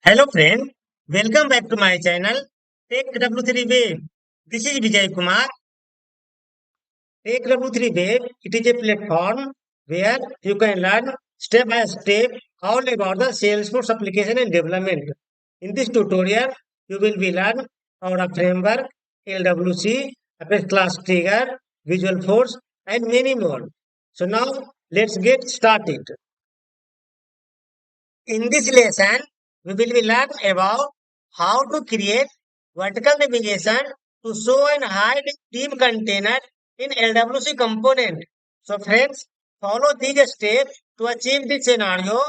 Hello friend, welcome back to my channel Take W3 Wave. This is Vijay Kumar. Take W3 Wave, it is a platform where you can learn step by step all about the Salesforce application and development. In this tutorial, you will be learn about a framework, LWC, Apex Class Trigger, Visual Force, and many more. So now let's get started. In this lesson, we will be learn about how to create vertical navigation to show and hide team container in LWC component. So friends, follow these steps to achieve this scenario.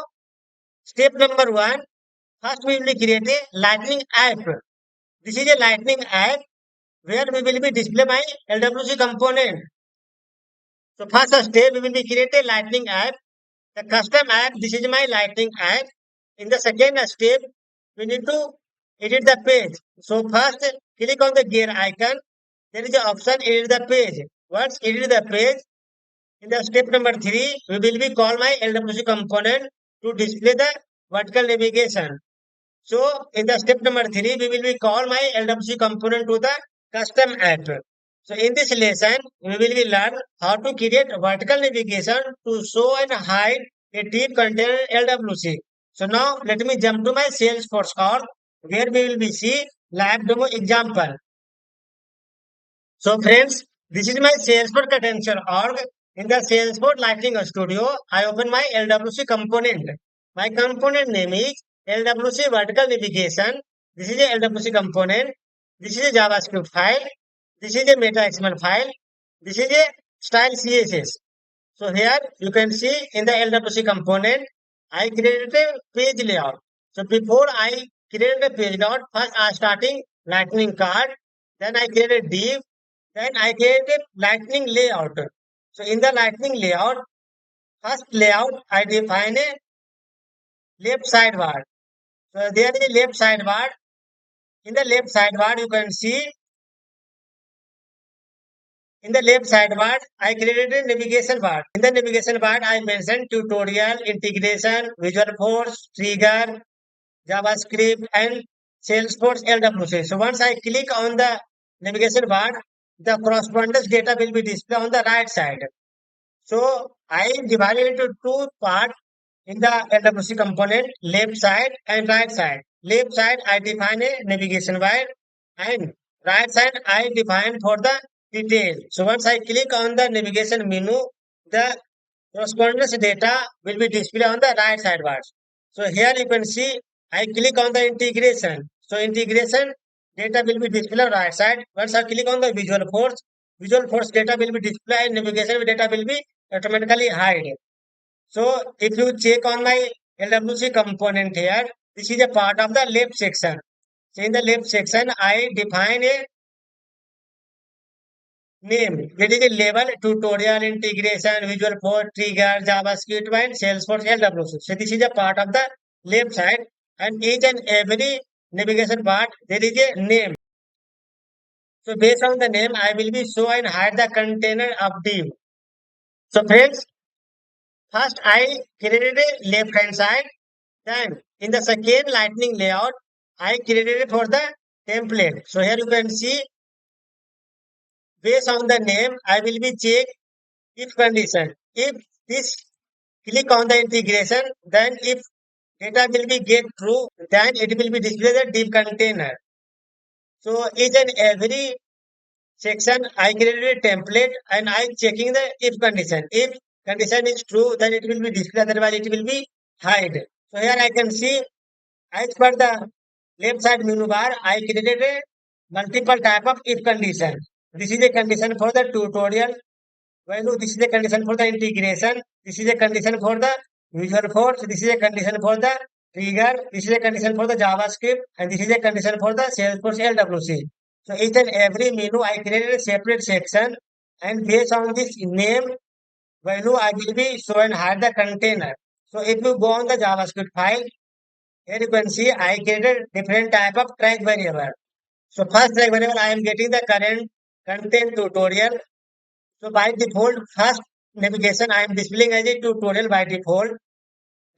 Step number one, first we will create a lightning app. This is a lightning app where we will be display my LWC component. So first step, we will be create a lightning app. The custom app, this is my lightning app. In the second step, we need to edit the page. So first, click on the gear icon. There is an option edit the page. Once edit the page, in the step number 3, we will be call my LWC component to display the vertical navigation. So in the step number 3, we will be call my LWC component to the custom app. So in this lesson, we will be learn how to create vertical navigation to show and hide a deep container LWC. So now let me jump to my Salesforce code where we will be see live demo example. So friends, this is my Salesforce credential org. In the Salesforce Lightning Studio, I open my LWC component. My component name is LWC Vertical Navigation. This is a LWC component. This is a JavaScript file. This is a Meta XML file. This is a style CSS. So here you can see in the LWC component, I created a page layout. So before I created a page layout, first I starting lightning card, then I created div, then I created lightning layout. So in the lightning layout, first layout I define a left sidebar. So there is a left sidebar. In the left sidebar, you can see in the left sidebar, I created a navigation bar. In the navigation bar, I mentioned tutorial, integration, Visual Force, trigger, JavaScript, and Salesforce LWC. So once I click on the navigation bar, the correspondence data will be displayed on the right side. So I divided into two parts in the LWC component, left side and right side. Left side, I define a navigation bar, and right side, I define for the detail. So once I click on the navigation menu, the correspondence data will be displayed on the right side bar. So here you can see I click on the integration. So integration data will be displayed on right side. Once I click on the Visual Force data will be displayed and navigation data will be automatically hide. So if you check on my LWC component here, this is a part of the left section. So in the left section, I define a name. That is a label, tutorial, integration, Visual Force, trigger, JavaScript, and Salesforce LWC. So this is a part of the left side, and each and every navigation part, there is a name. So based on the name, I will be show and hide the container of div. So friends, first I created a left hand side. Then in the second lightning layout, I created it for the template. So here you can see based on the name, I will be check if condition. If this click on the integration, then if data will be get true, then it will be displayed the div container. So each and every section I created a template and I checking the if condition. If condition is true, then it will be displayed, otherwise it will be hide. So here I can see as per the left side menu bar, I created a multiple type of if condition. This is a condition for the tutorial value. This is a condition for the integration. This is a condition for the Visual Force. This is a condition for the trigger. This is a condition for the JavaScript, and this is a condition for the Salesforce LWC. So each and every menu I created a separate section, and based on this name value, I will be show and hide the container. So if you go on the JavaScript file, here you can see I created different type of track variable. So first track variable I am getting the current content tutorial. So by default, first navigation I am displaying as a tutorial by default.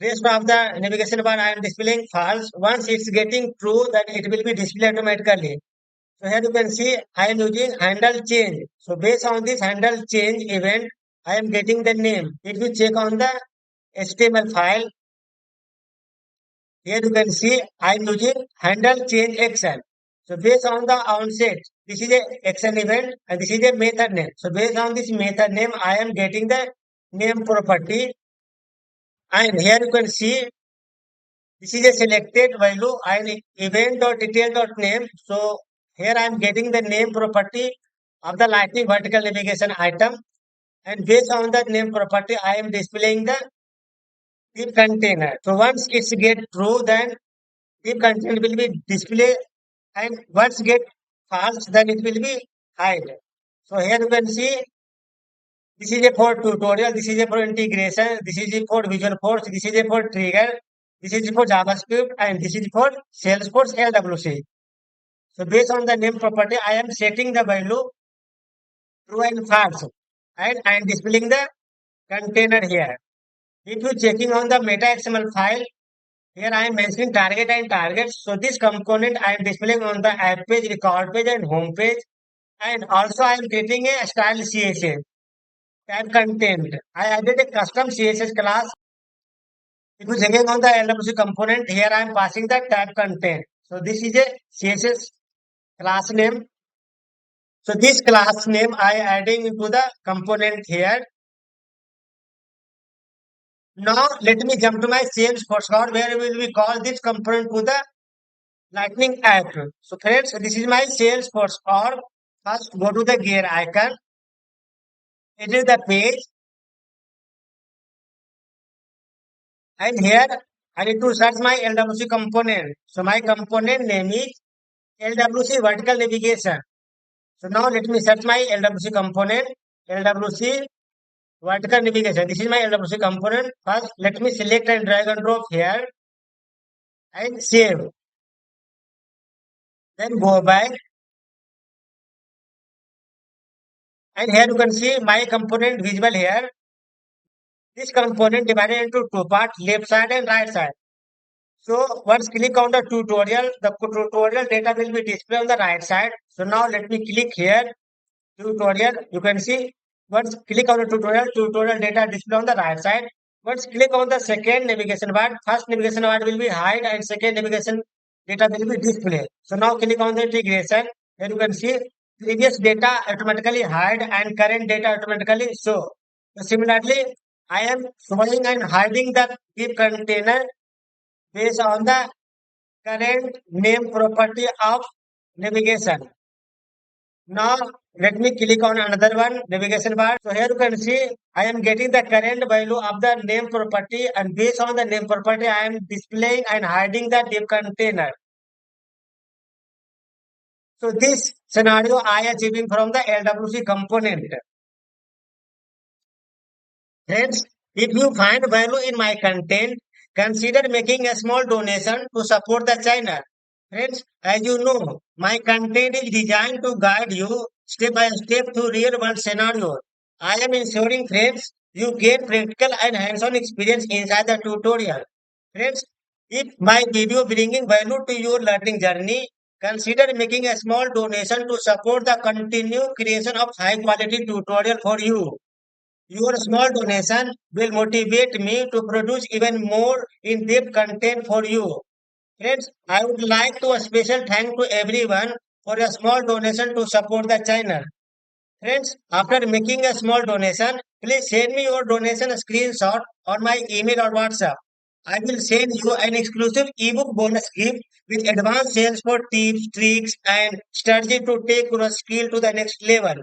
Rest of the navigation bar I am displaying false. Once it's getting true, then it will be displayed automatically. So here you can see I am using handle change. So based on this handle change event, I am getting the name. If you check on the HTML file, here you can see I am using handle change action. So based on the onset, this is a action event and this is a method name. So based on this method name, I am getting the name property. And here you can see this is a selected value and event.detail.name. So here I am getting the name property of the lightning vertical navigation item. And based on that name property, I am displaying the div container. So once it's get true, then div container will be displayed, and once get false, then it will be hide. So here you can see this is a for tutorial, this is a for integration, this is a for Visual Force, this is a for trigger, this is for JavaScript, and this is for Salesforce LWC. So based on the name property, I am setting the value true and false, and I am displaying the container here. If you checking on the meta XML file, here I am mentioning target and targets. So this component I am displaying on the app page, record page, and home page. And also I am creating a style CSS tab content. I added a custom CSS class. If you checking on the LWC component, here I am passing the tab content. So this is a CSS class name. So this class name I adding into the component here. Now let me jump to my Salesforce code where we will call this component to the Lightning app. So friends, this is my Salesforce org. First, go to the gear icon. It is the page, and here I need to search my LWC component. So my component name is LWC Vertical Navigation. So now let me search my LWC component. LWC Vertical Navigation. This is my LWC component. First, let me select and drag and drop here and save. Then go back, and here you can see my component visible here. This component divided into two parts, left side and right side. So once click on the tutorial data will be displayed on the right side. So now let me click here, tutorial. You can see once click on the tutorial data display on the right side. Once click on the second navigation bar, first navigation bar will be hide and second navigation data will be display. So now click on the integration. Here you can see previous data automatically hide and current data automatically show. So similarly, I am showing and hiding the div container based on the current name property of navigation. Now let me click on another one navigation bar. So here you can see I am getting the current value of the name property, and based on the name property I am displaying and hiding the div container. So this scenario I am achieving from the LWC component. Friends, if you find value in my content, consider making a small donation to support the channel. Friends, as you know, my content is designed to guide you step by step through real world scenarios. I am ensuring, friends, you gain practical and hands-on experience inside the tutorial. Friends, if my video bringing value to your learning journey, consider making a small donation to support the continued creation of high quality tutorial for you. Your small donation will motivate me to produce even more in-depth content for you. Friends, I would like to a special thank to everyone for a small donation to support the channel. Friends, after making a small donation, please send me your donation screenshot on my email or WhatsApp. I will send you an exclusive ebook bonus gift with advanced sales for tips, tricks, and strategy to take your skill to the next level.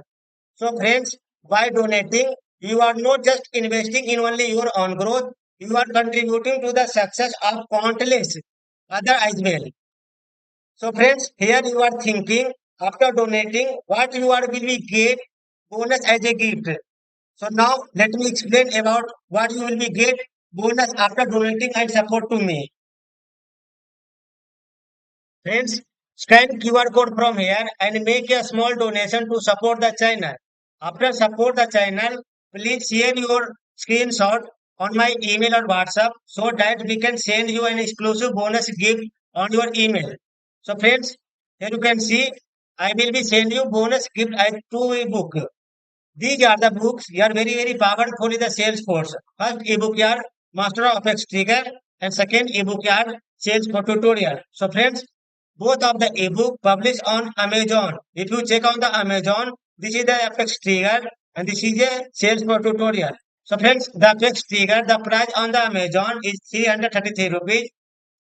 So, friends, by donating, you are not just investing in only your own growth, you are contributing to the success of countless other as well. So, friends, here you are thinking after donating what you are will be get bonus as a gift. So now let me explain about what you will be get bonus after donating and support to me. Friends, scan QR code from here and make a small donation to support the channel. After support the channel, please share your screenshot on my email or WhatsApp so that we can send you an exclusive bonus gift on your email. So friends, here you can see I will be sending you bonus gift as 2 ebook. These are the books you are very powerful in the Salesforce. First ebook you are Master of X Trigger and second ebook you are Salesforce tutorial. So friends, both of the ebook published on Amazon. If you check on the Amazon, this is the Apex Trigger and this is a Salesforce tutorial. So friends, the Apex Trigger, the price on the Amazon is 333 rupees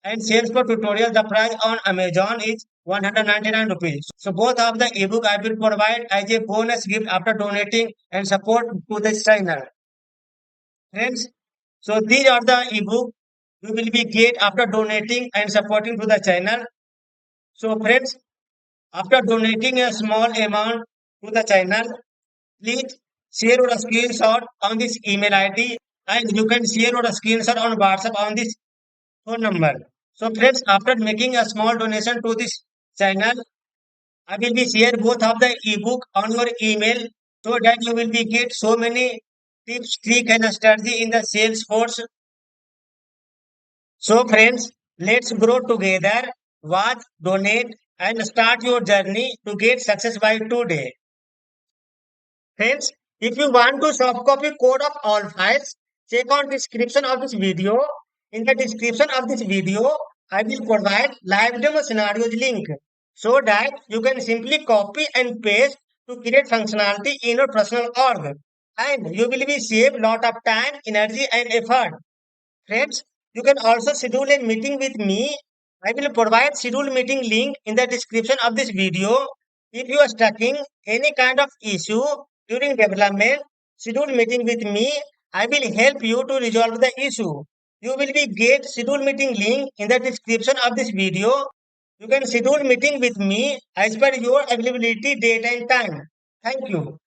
and Salesforce tutorial, the price on Amazon is 199 rupees. So both of the ebook I will provide as a bonus gift after donating and support to this channel. Friends, so these are the ebook you will be get after donating and supporting to the channel. So friends, after donating a small amount to the channel, please share your screenshot on this email ID and you can share your screenshot on WhatsApp on this phone number. So friends, after making a small donation to this channel, I will be share both of the ebook on your email so that you will be get so many tips, trick and strategy in the Salesforce. So friends, let's grow together, watch, donate and start your journey to get success by today. Friends, if you want to soft copy code of all files, check on description of this video. In the description of this video, I will provide live demo scenarios link so that you can simply copy and paste to create functionality in your personal org. And you will be save lot of time, energy and effort. Friends, you can also schedule a meeting with me. I will provide schedule meeting link in the description of this video. If you are stuck in any kind of issue during development, schedule meeting with me. I will help you to resolve the issue. You will be get schedule meeting link in the description of this video. You can schedule meeting with me as per your availability date and time. Thank you.